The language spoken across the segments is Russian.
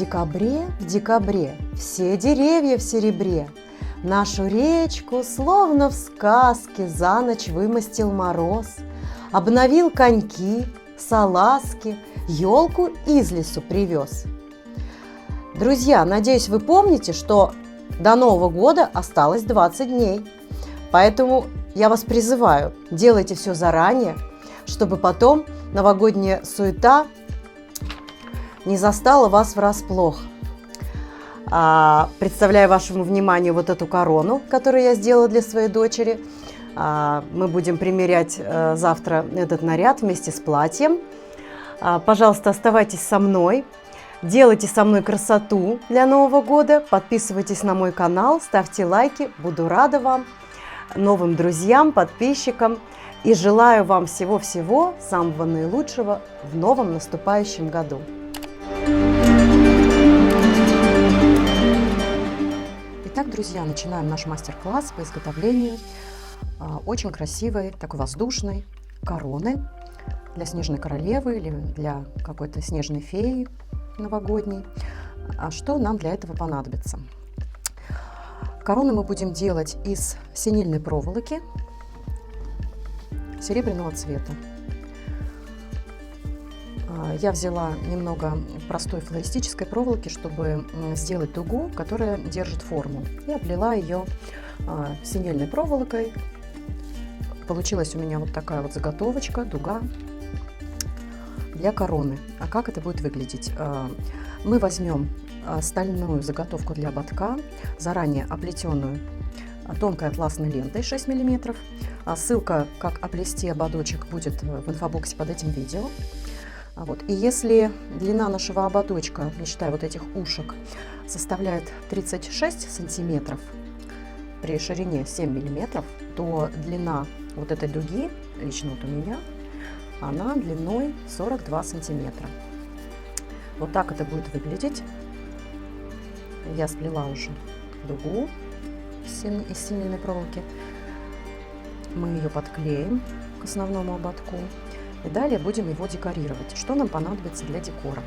в декабре, все деревья в серебре. Нашу речку, словно в сказке, за ночь вымостил мороз. Обновил коньки, салазки, елку из лесу привез. Друзья, надеюсь, вы помните, что до Нового года осталось 20 дней. Поэтому я вас призываю, делайте все заранее, чтобы потом новогодняя суета не застала вас врасплох. Представляю вашему вниманию вот эту корону, которую я сделала для своей дочери. Мы будем примерять завтра этот наряд вместе с платьем. Пожалуйста, оставайтесь со мной, делайте со мной красоту для Нового года, подписывайтесь на мой канал, ставьте лайки, буду рада вам, новым друзьям, подписчикам и желаю вам всего-всего самого наилучшего в новом наступающем году. Итак, друзья, начинаем наш мастер-класс по изготовлению очень красивой, такой воздушной короны для снежной королевы или для какой-то снежной феи новогодней. А что нам для этого понадобится? Короны мы будем делать из синильной проволоки серебряного цвета. Я взяла немного простой флористической проволоки, чтобы сделать дугу, которая держит форму, и облила ее синильной проволокой. Получилась у меня вот такая вот заготовочка, дуга для короны. А как это будет выглядеть? Мы возьмем стальную заготовку для ободка, заранее оплетенную тонкой атласной лентой 6 мм. Ссылка, как оплести ободочек, будет в инфобоксе под этим видео. И если длина нашего ободочка, не считая вот этих ушек, составляет 36 сантиметров при ширине 7 миллиметров, то длина вот этой дуги, лично вот у меня, она длиной 42 сантиметра. Вот так это будет выглядеть. Я сплела уже дугу из синильной проволоки. Мы ее подклеим к основному ободку. И далее будем его декорировать. Что нам понадобится для декора?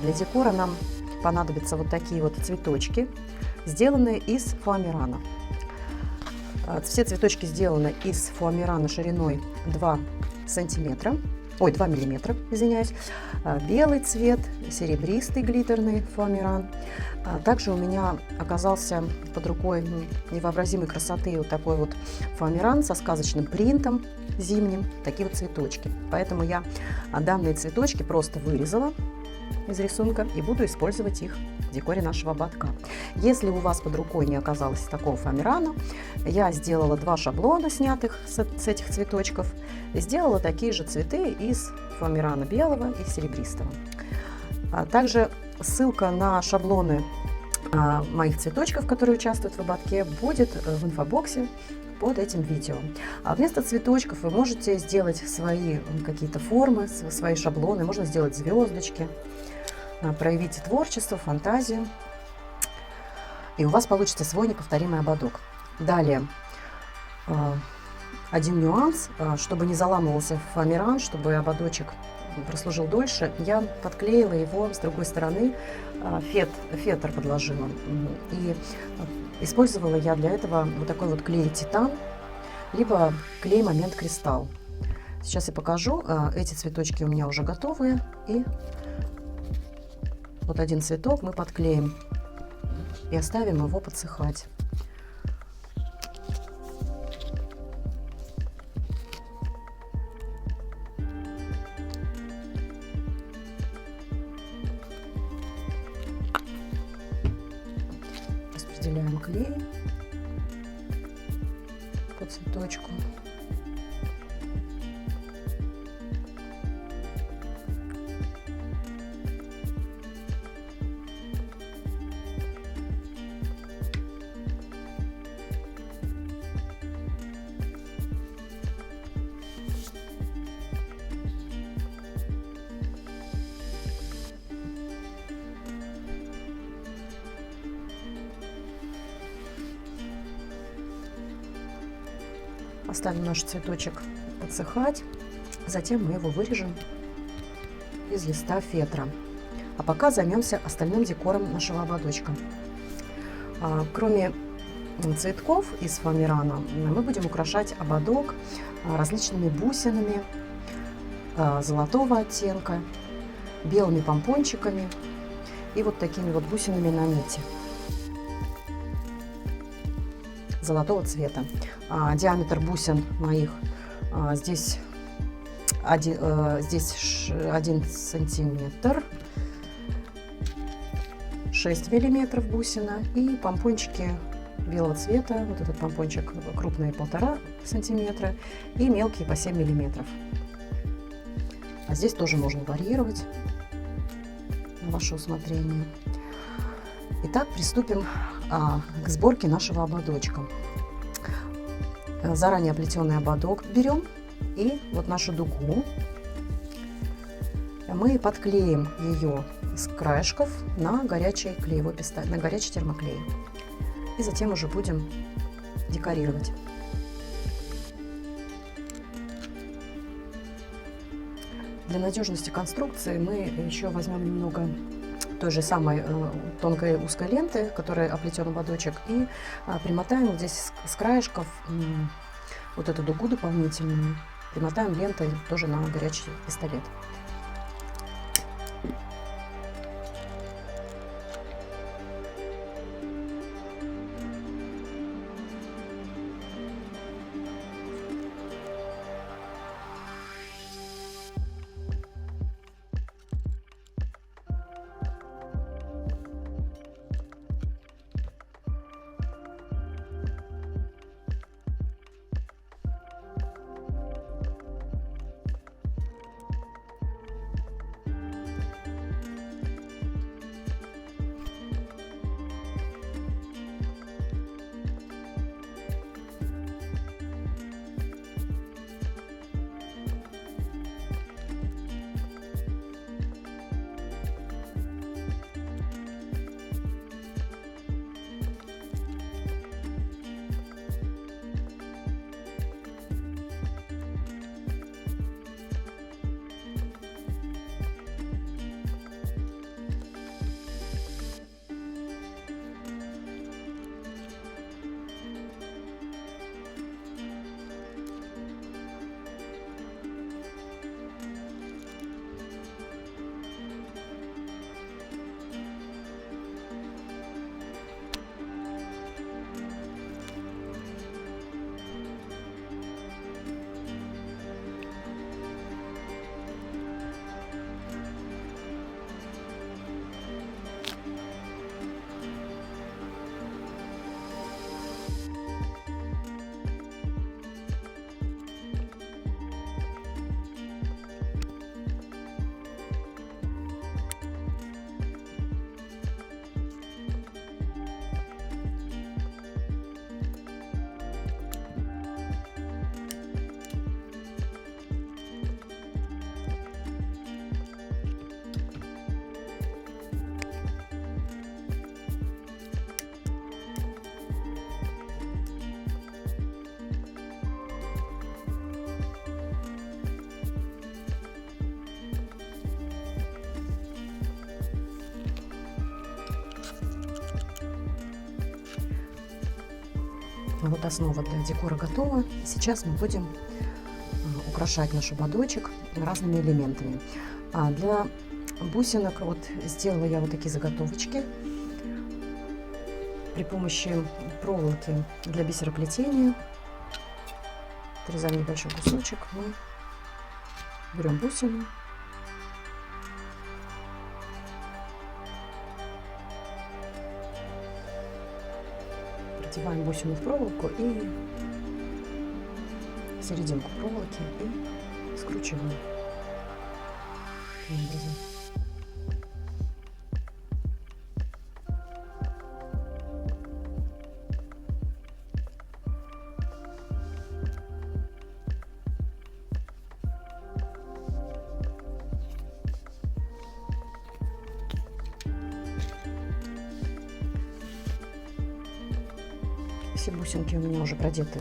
Для декора нам понадобятся вот такие вот цветочки, сделанные из фоамирана. Все цветочки сделаны из фоамирана шириной 2 миллиметра, извиняюсь. Белый цвет, серебристый глиттерный фоамиран. Также у меня оказался под рукой невообразимой красоты вот такой вот фоамиран со сказочным принтом зимним, такие вот цветочки. Поэтому я данные цветочки просто вырезала из рисунка и буду использовать их в декоре нашего ободка. Если у вас под рукой не оказалось такого фоамирана, я сделала 2 шаблона, снятых с этих цветочков, и сделала такие же цветы из фоамирана белого и серебристого. Также ссылка на шаблоны моих цветочков, которые участвуют в ободке, будет в инфобоксе под этим видео. А вместо цветочков вы можете сделать свои какие-то формы, свои шаблоны, можно сделать звездочки. Проявите творчество, фантазию, и у вас получится свой неповторимый ободок. Далее, один нюанс, чтобы не заламывался фоамиран, чтобы ободочек прослужил дольше, я подклеила его с другой стороны, фетр подложила. И использовала я для этого вот такой вот клей титан, либо клей момент кристалл. Сейчас я покажу. Эти цветочки у меня уже готовые. И вот один цветок мы подклеим и оставим его подсыхать. Распределяем клей по цветочку. Оставим наш цветочек подсыхать, затем мы его вырежем из листа фетра. А пока займемся остальным декором нашего ободочка. Кроме цветков из фоамирана, мы будем украшать ободок различными бусинами золотого оттенка, белыми помпончиками и вот такими вот бусинами на нити золотого цвета. Диаметр бусин моих здесь 1 сантиметр, 6 миллиметров бусина, и помпончики белого цвета, вот этот помпончик крупные 1,5 сантиметра и мелкие по 7 миллиметров. А здесь тоже можно варьировать на ваше усмотрение. Итак, приступим к сборке нашего ободочка. Заранее оплетенный ободок берем, и вот нашу дугу мы подклеим ее с краешков на горячий клеевой пистолет, на горячий термоклей. И затем уже будем декорировать. Для надежности конструкции мы еще возьмем немного той же самой тонкой узкой ленты, которой оплетен ободочек, и примотаем вот здесь с краешков вот эту дугу дополнительную, примотаем лентой тоже на горячий пистолет. Вот основа для декора готова. Сейчас мы будем украшать наш ободочек разными элементами. Для бусинок вот сделала я вот такие заготовочки при помощи проволоки для бисероплетения. Отрезаем небольшой кусочек, мы берем бусину, продеваем бусину в проволоку и в серединку проволоки и скручиваем таким образом. Все бусинки у меня уже продеты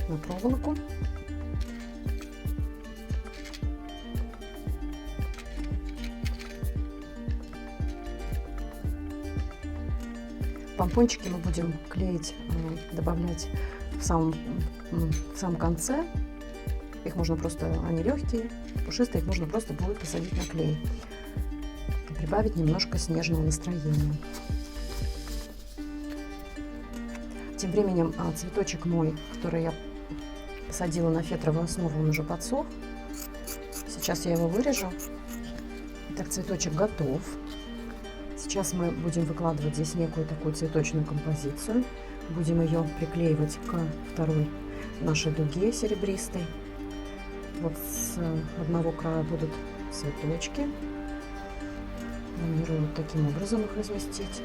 на проволоку. Помпончики мы будем клеить, добавлять в самом конце. Их можно просто, они легкие, пушистые, их можно просто будет посадить на клей и прибавить немножко снежного настроения. Тем временем цветочек мой, который я посадила на фетровую основу, он уже подсох. Сейчас я его вырежу. Итак, цветочек готов. Сейчас мы будем выкладывать здесь некую такую цветочную композицию. Будем ее приклеивать к второй нашей дуге серебристой. Вот с одного края будут цветочки. Планирую вот таким образом их разместить.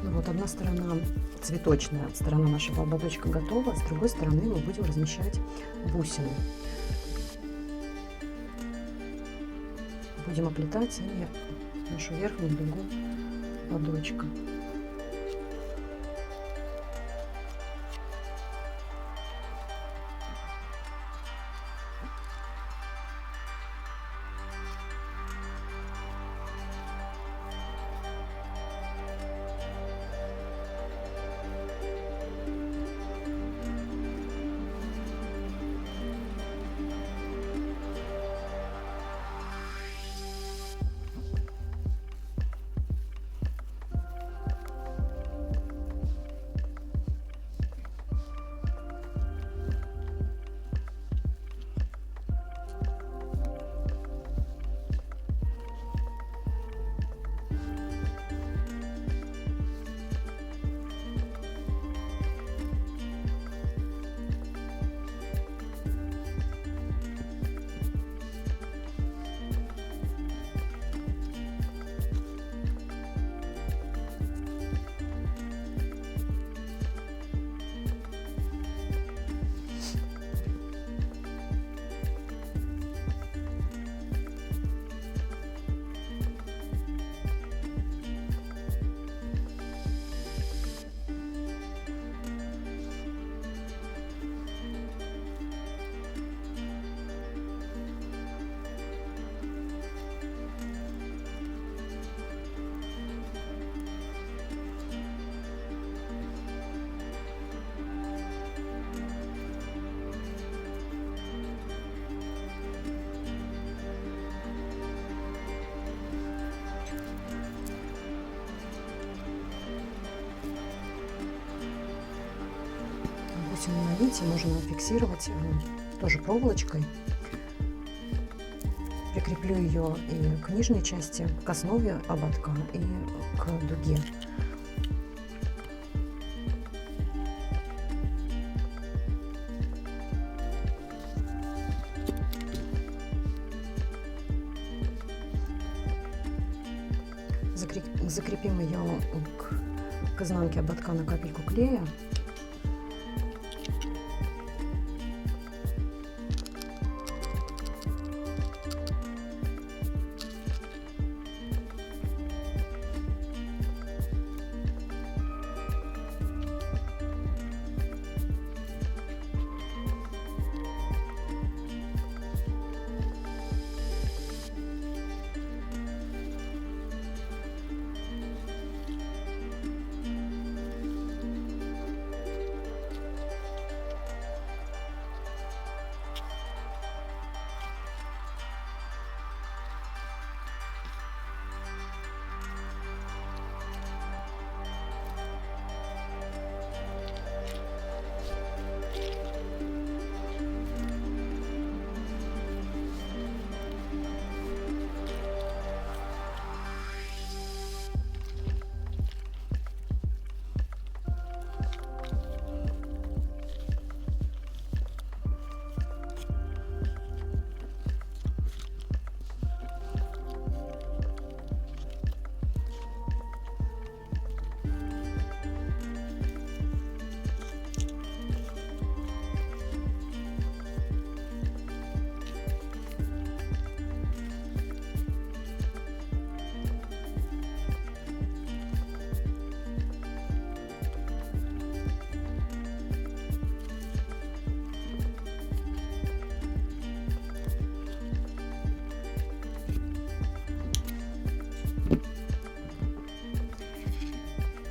Вот одна сторона, цветочная сторона нашего ободочка готова, с другой стороны мы будем размещать бусины. Будем оплетать ими нашу верхнюю дугу ободочка. Бусину на нити можно фиксировать тоже проволочкой. Прикреплю ее и к нижней части, к основе ободка, и к дуге. Закрепим ее к изнанке ободка на капельку клея.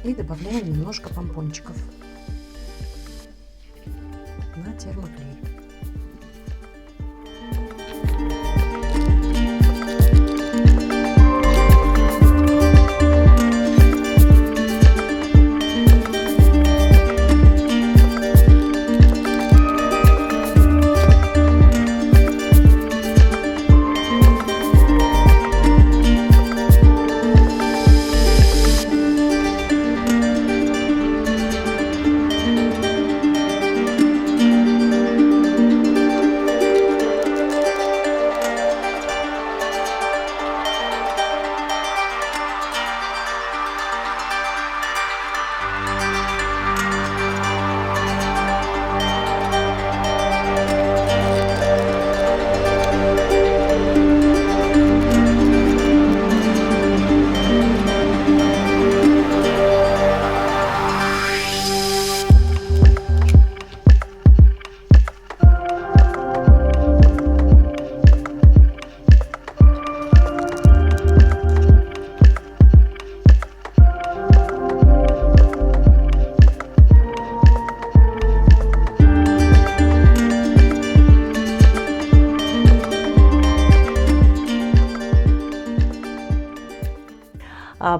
И добавляем немножко помпончиков на термоклей.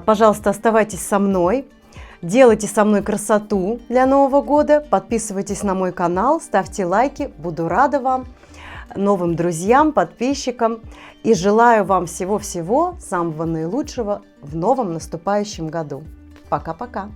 Пожалуйста, оставайтесь со мной, делайте со мной красоту для Нового года, подписывайтесь на мой канал, ставьте лайки, буду рада вам, новым друзьям, подписчикам и желаю вам всего-всего самого наилучшего в новом наступающем году. Пока-пока!